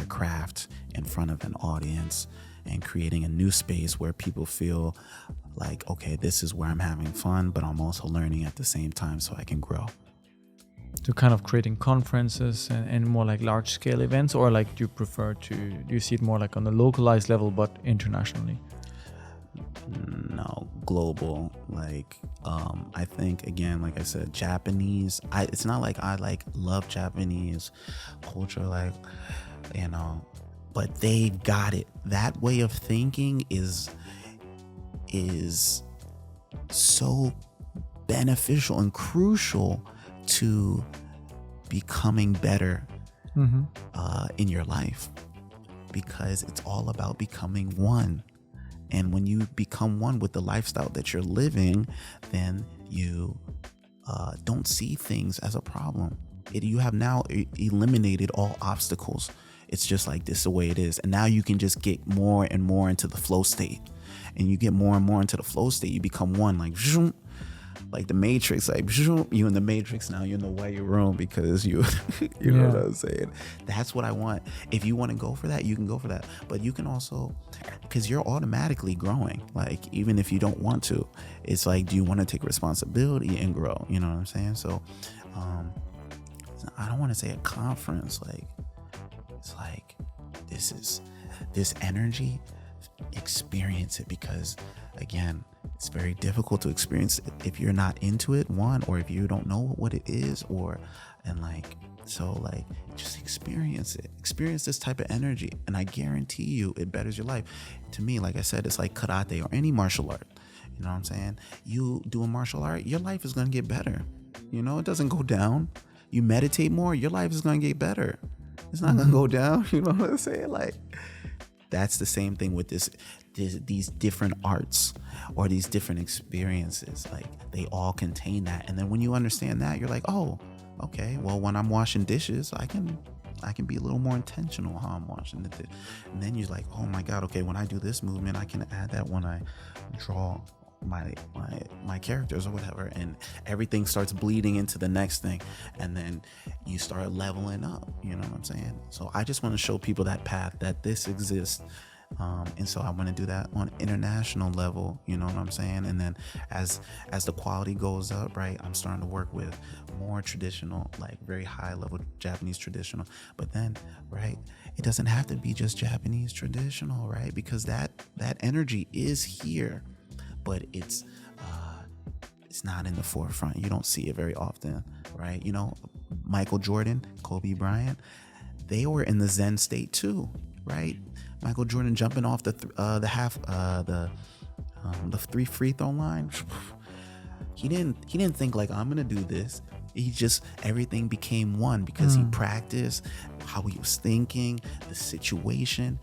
craft in front of an audience, and creating a new space where people feel like, okay, this is where I'm having fun, but I'm also learning at the same time so I can grow. To kind of creating conferences and more like large scale events, or like do you see it more like on a localized level but internationally? No, global. Like I think, again, like I said, Japanese, it's not like I like love Japanese culture, like, you know, but they've got it. That way of thinking is so beneficial and crucial to becoming better in your life, because it's all about becoming one. And when you become one with the lifestyle that you're living, then you don't see things as a problem. You have now eliminated all obstacles. It's just like, this is the way it is. And now you can just get more and more into the flow state. and you get more and more into the flow state. You become one, like the Matrix, like you in the Matrix now, you're in the white room because you know what I'm saying. That's what I want. If you want to go for that, you can go for that, but you can also, because you're automatically growing, like even if you don't want to. It's like, do you want to take responsibility and grow? You know what I'm saying? So I don't want to say a conference, like it's like this energy, experience it, because again, it's very difficult to experience it if you're not into it, one, or if you don't know what it is, just experience it. Experience this type of energy, and I guarantee you it betters your life. To me, like I said, it's like karate or any martial art. You know what I'm saying? You do a martial art, your life is going to get better. You know, it doesn't go down. You meditate more, your life is going to get better. It's not going to go down. You know what I'm saying? Like, that's the same thing with these different arts or these different experiences. Like, they all contain that. And then when you understand that, you're like, oh, okay, well, when I'm washing dishes, I can be a little more intentional how I'm washing the dish. And then you're like, oh my God, okay, when I do this movement, I can add that when I draw my characters or whatever, and everything starts bleeding into the next thing, and then you start leveling up. You know what I'm saying? So I just want to show people that path, that this exists, and so I want to do that on international level. You know what I'm saying? And then as the quality goes up, right, I'm starting to work with more traditional, like very high level Japanese traditional. But then, right, it doesn't have to be just Japanese traditional, right? Because that energy is here, but it's not in the forefront. You don't see it very often, right? You know, Michael Jordan, Kobe Bryant, they were in the Zen state too, right? Michael Jordan jumping off the 3 free throw line. He didn't think like, I'm gonna do this. He just, everything became one because he practiced how he was thinking, the situation.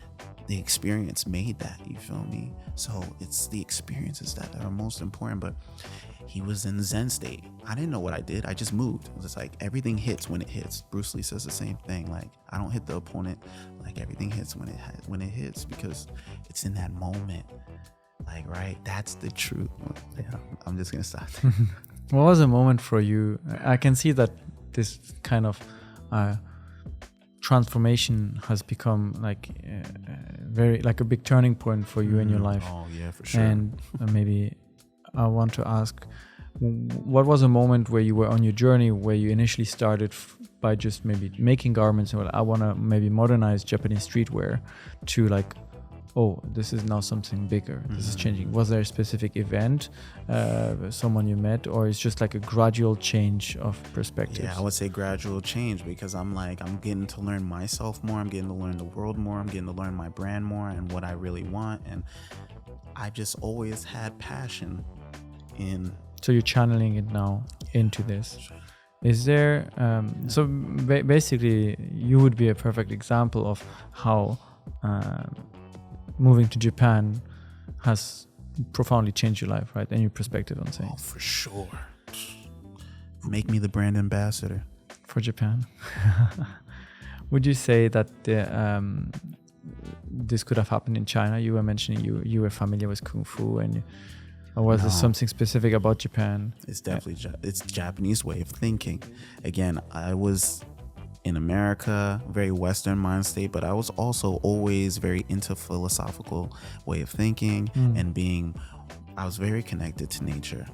The experience made that, you feel me? So it's the experiences that are most important. But he was in Zen state. I didn't know what I did. I just moved. It was like everything hits when it hits. Bruce Lee says the same thing. Like, I don't hit the opponent. Like, everything hits when it hits, because it's in that moment. Like, right? That's the truth. Yeah, I'm just gonna stop there. What was a moment for you? I can see that this kind of transformation has become like very like a big turning point for you in your life. Oh yeah, for sure. And maybe I want to ask, what was a moment where you were on your journey where you initially started by just maybe making garments and I want to maybe modernize Japanese streetwear to like, oh, this is now something bigger. This is changing. Was there a specific event, someone you met, or it's just like a gradual change of perspective? Yeah, I would say gradual change, because I'm getting to learn myself more. I'm getting to learn the world more. I'm getting to learn my brand more and what I really want. And I just always had passion in. So you're channeling it now into this. Is there, basically you would be a perfect example of how moving to Japan has profoundly changed your life, right? And your perspective on things. Oh, for sure. Make me the brand ambassador for Japan. Would you say that this could have happened in China? You were mentioning you were familiar with Kung Fu, or was there something specific about Japan? It's definitely it's Japanese way of thinking. Again, I was in America, very Western mind state, but I was also always very into philosophical way of thinking and I was very connected to nature,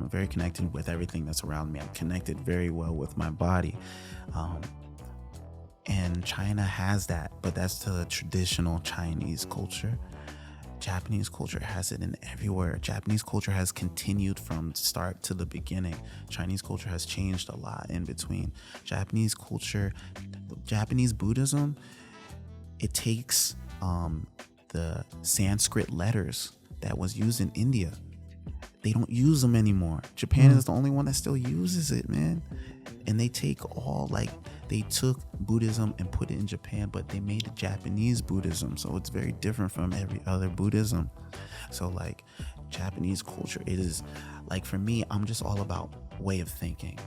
very connected with everything that's around me. I'm connected very well with my body. And China has that, but that's the traditional Chinese culture. Japanese culture has it in everywhere. Japanese culture has continued from start to the beginning. Chinese culture has changed a lot in between. Japanese culture, Japanese Buddhism, it takes the Sanskrit letters that was used in India. They don't use them anymore. Japan is the only one that still uses it, man. And they took Buddhism and put it in Japan, but they made it Japanese Buddhism. So it's very different from every other Buddhism. So like Japanese culture, it is like, for me, I'm just all about way of thinking.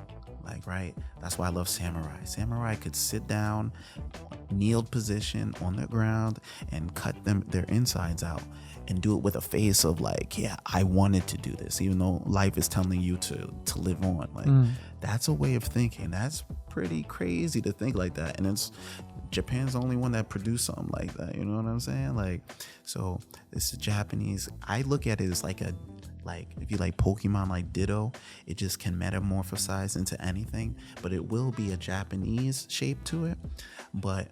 Like, right? That's why I love samurai. Samurai could sit down, kneeled position on the ground, and cut their insides out, and do it with a face of like, yeah, I wanted to do this, even though life is telling you to live on. Like, that's a way of thinking. That's pretty crazy to think like that. And it's Japan's the only one that produced something like that. You know what I'm saying? Like, so it's the Japanese. I look at it as like if you like Pokemon, like Ditto, it just can metamorphosize into anything, but it will be a Japanese shape to it. But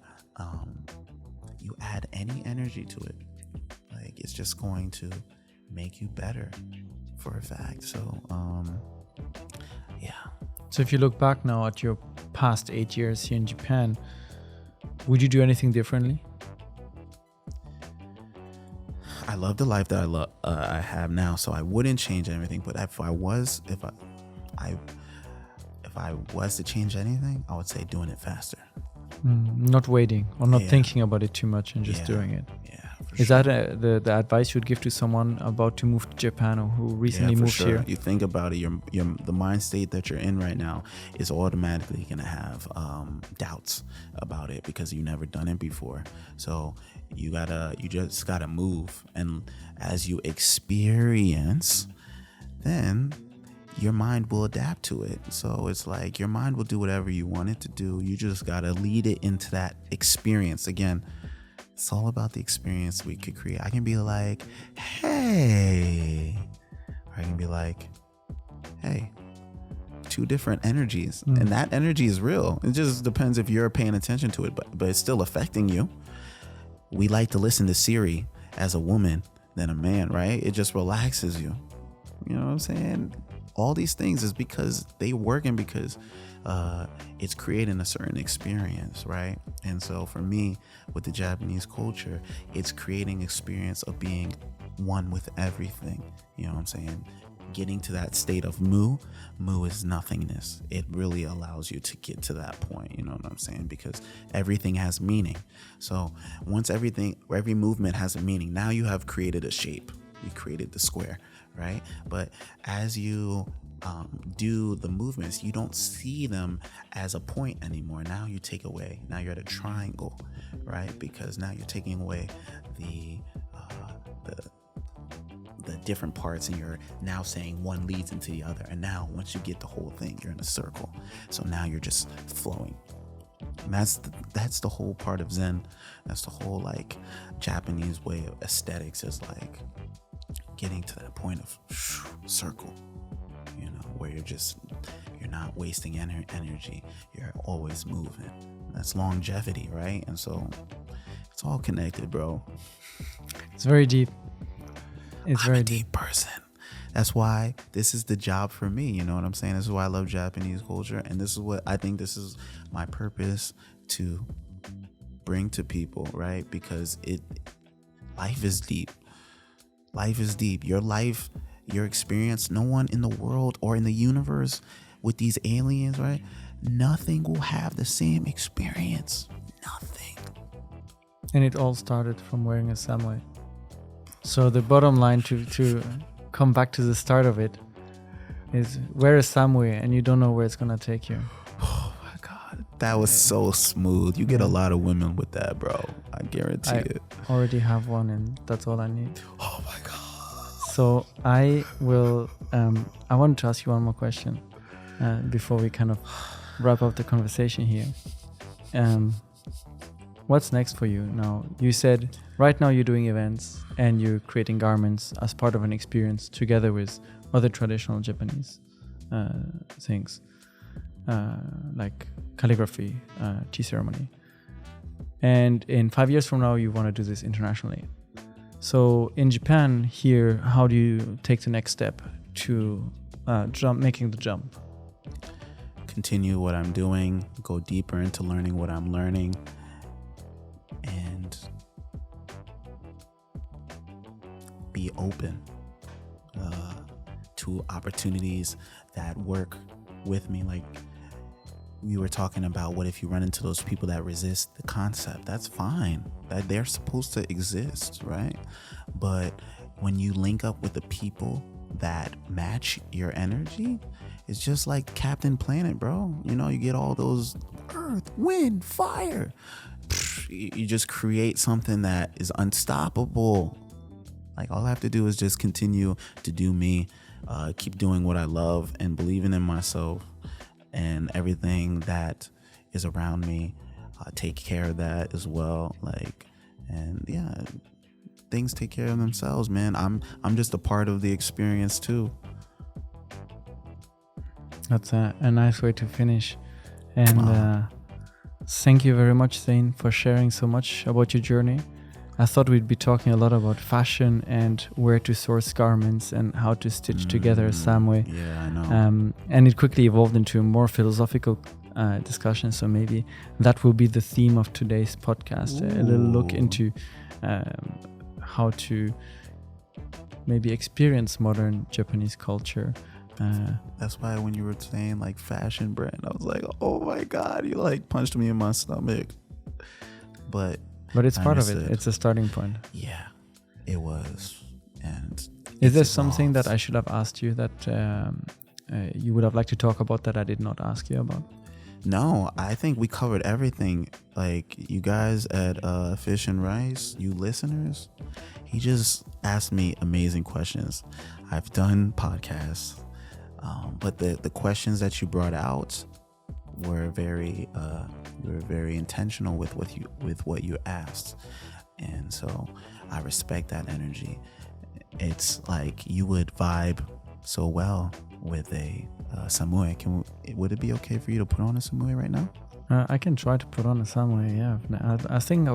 you add any energy to it, like it's just going to make you better for a fact. So yeah. So if you look back now at your past 8 years here in Japan, would you do anything differently? I love the life that I have now, so I wouldn't change anything. But if I was to change anything, I would say doing it faster. Not waiting or not thinking about it too much and just doing it. Yeah. Is that the advice you would give to someone about to move to Japan or who recently moved here? You think about it, the mind state that you're in right now is automatically going to have doubts about it because you've never done it before. So you just gotta move, and as you experience, then your mind will adapt to it. So it's like your mind will do whatever you want it to do. You just gotta lead it into that experience. Again, it's all about the experience we could create. I can be like, hey, or I can be like, hey. Two different energies, and that energy is real. It just depends if you're paying attention to it, but it's still affecting you. We like to listen to Siri as a woman than a man, right? It just relaxes you. You know what I'm saying? All these things is because they working, because it's creating a certain experience, right? And so for me, with the Japanese culture, it's creating experience of being one with everything. You know what I'm saying? Getting to that state of mu is nothingness. It really allows you to get to that point, you know what I'm saying? Because everything has meaning. So once every movement has a meaning, now you have created a shape. You created the square, right? But as you do the movements, you don't see them as a point anymore. Now you take away. Now you're at a triangle, right? Because now you're taking away the different parts, and you're now saying one leads into the other. And now once you get the whole thing, you're in a circle. So now you're just flowing. And that's the whole part of Zen. That's the whole like Japanese way of aesthetics, is like getting to that point of circle, you know, where you're not wasting energy. You're always moving. That's longevity, right? And so it's all connected, bro. It's very deep. I'm a deep person. That's why this is the job for me. You know what I'm saying? This is why I love Japanese culture. And this is what I think this is my purpose to bring to people, right? Because life is deep. Life is deep. Your life, your experience, no one in the world or in the universe with these aliens, right? Nothing will have the same experience. Nothing. And it all started from wearing a Samue. So the bottom line, to come back to the start of it, is wear a Samue and you don't know where it's going to take you. Oh my God. That was so smooth. You get a lot of women with that, bro. I guarantee it. I already have one, and that's all I need. Oh my God. So I wanted to ask you one more question before we kind of wrap up the conversation here. What's next for you now? You said right now you're doing events and you're creating garments as part of an experience together with other traditional Japanese things like calligraphy, tea ceremony. And in 5 years from now, you want to do this internationally. So in Japan here, how do you take the next step to making the jump? Continue what I'm doing, go deeper into learning what I'm learning, and be open to opportunities that work with me. Like we were talking about, what if you run into those people that resist the concept? That's fine. That they're supposed to exist, right? But when you link up with the people that match your energy, it's just like Captain Planet, bro. You know, you get all those earth, wind, fire. You just create something that is unstoppable. Like, all I have to do is just continue to do me, keep doing what I love and believing in myself and everything that is around me. Take care of that as well. Like, and yeah, things take care of themselves, man. I'm just a part of the experience too. That's a nice way to finish. And thank you very much, Zane, for sharing so much about your journey. I thought we'd be talking a lot about fashion and where to source garments and how to stitch together Samue. Yeah, I know. And it quickly evolved into a more philosophical discussion. So maybe that will be the theme of today's podcast. A little look into how to maybe experience modern Japanese culture. That's why when you were saying like fashion brand, I was like, oh my God, you like punched me in my stomach. But it's part of it. It's a starting point. Yeah, it was. And is there something that I should have asked you that you would have liked to talk about that I did not ask you about? No, I think we covered everything. Like, you guys at Fish and Rice, you listeners, he just asked me amazing questions. I've done podcasts, but the questions that you brought out were very intentional with what you asked, and so I respect that energy. It's like you would vibe so well with a Samue. Would it be okay for you to put on a Samue right now? I can try to put on a Samue. Yeah, I think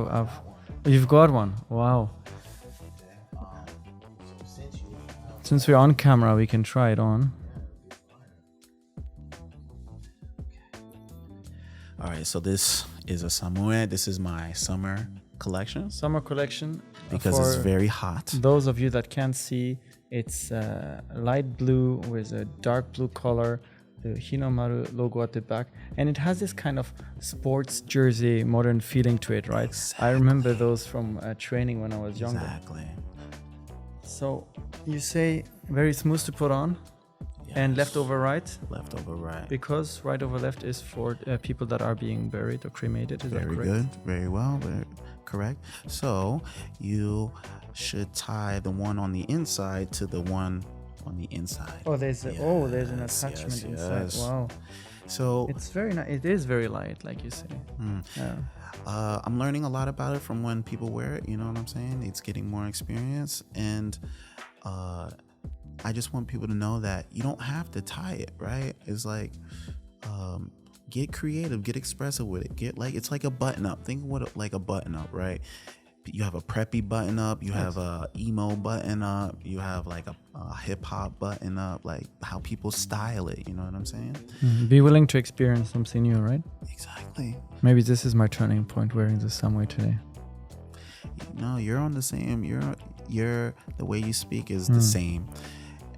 you've got one. Wow. Since we're on camera, we can try it on. All right, so this is a Samue. This is my summer collection. Summer collection. Because it's very hot. Those of you that can't see, it's light blue with a dark blue color, the Hinomaru logo at the back. And it has this kind of sports jersey, modern feeling to it, right? Exactly. I remember those from training when I was younger. Exactly. So you say very smooth to put on. Yes. And left over right? Left over right. Because right over left is for people that are being buried or cremated. Is that correct? Very good. Very well. Very correct. So you should tie the one on the inside to the one on the inside. Oh, there's an attachment inside. Yes. Wow. So it's very nice. It is very light, like you say. Yeah. I'm learning a lot about it from when people wear it. You know what I'm saying? It's getting more experience, and I just want people to know that you don't have to tie it, right? It's like, get creative, get expressive with it. It's like a button up. Think of what like a button up, right? You have a preppy button up, you have a emo button up, you have like a hip hop button up, like how people style it. You know what I'm saying? Be willing to experience something new, right? Exactly. Maybe this is my turning point, wearing this Samue today. No, you're on the same. You're the way you speak is the same.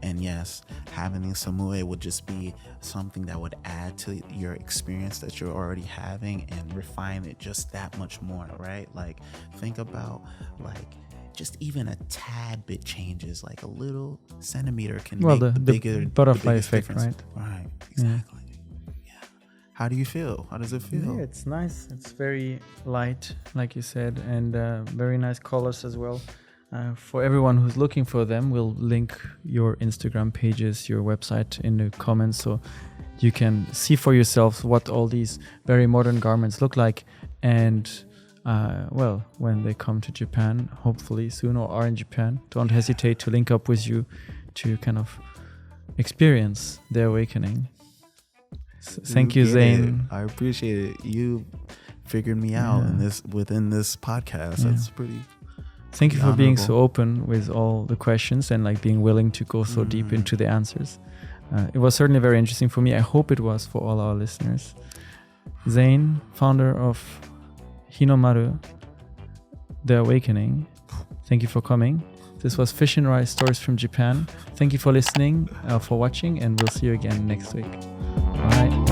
And yes, having a Samue would just be something that would add to your experience that you're already having and refine it just that much more, right? Like, think about like just even a tad bit changes, like a little centimeter can make the bigger butterfly effect, difference. Right? Exactly. Yeah. How do you feel? How does it feel? Yeah, it's nice. It's very light, like you said, and very nice colors as well. For everyone who's looking for them, we'll link your Instagram pages, your website in the comments, so you can see for yourselves what all these very modern garments look like. And when they come to Japan, hopefully soon, or are in Japan, don't hesitate to link up with you to kind of experience the awakening. Thank you, Zane. I appreciate it. You figured me out within this podcast. That's pretty. Thank you for being so open with all the questions and like being willing to go so deep into the answers. It was certainly very interesting for me. I hope it was for all our listeners. Zane, founder of Hinomaru, The Awakening. Thank you for coming. This was Fish and Rice Stories from Japan. Thank you for listening, for watching, and we'll see you again next week. All right.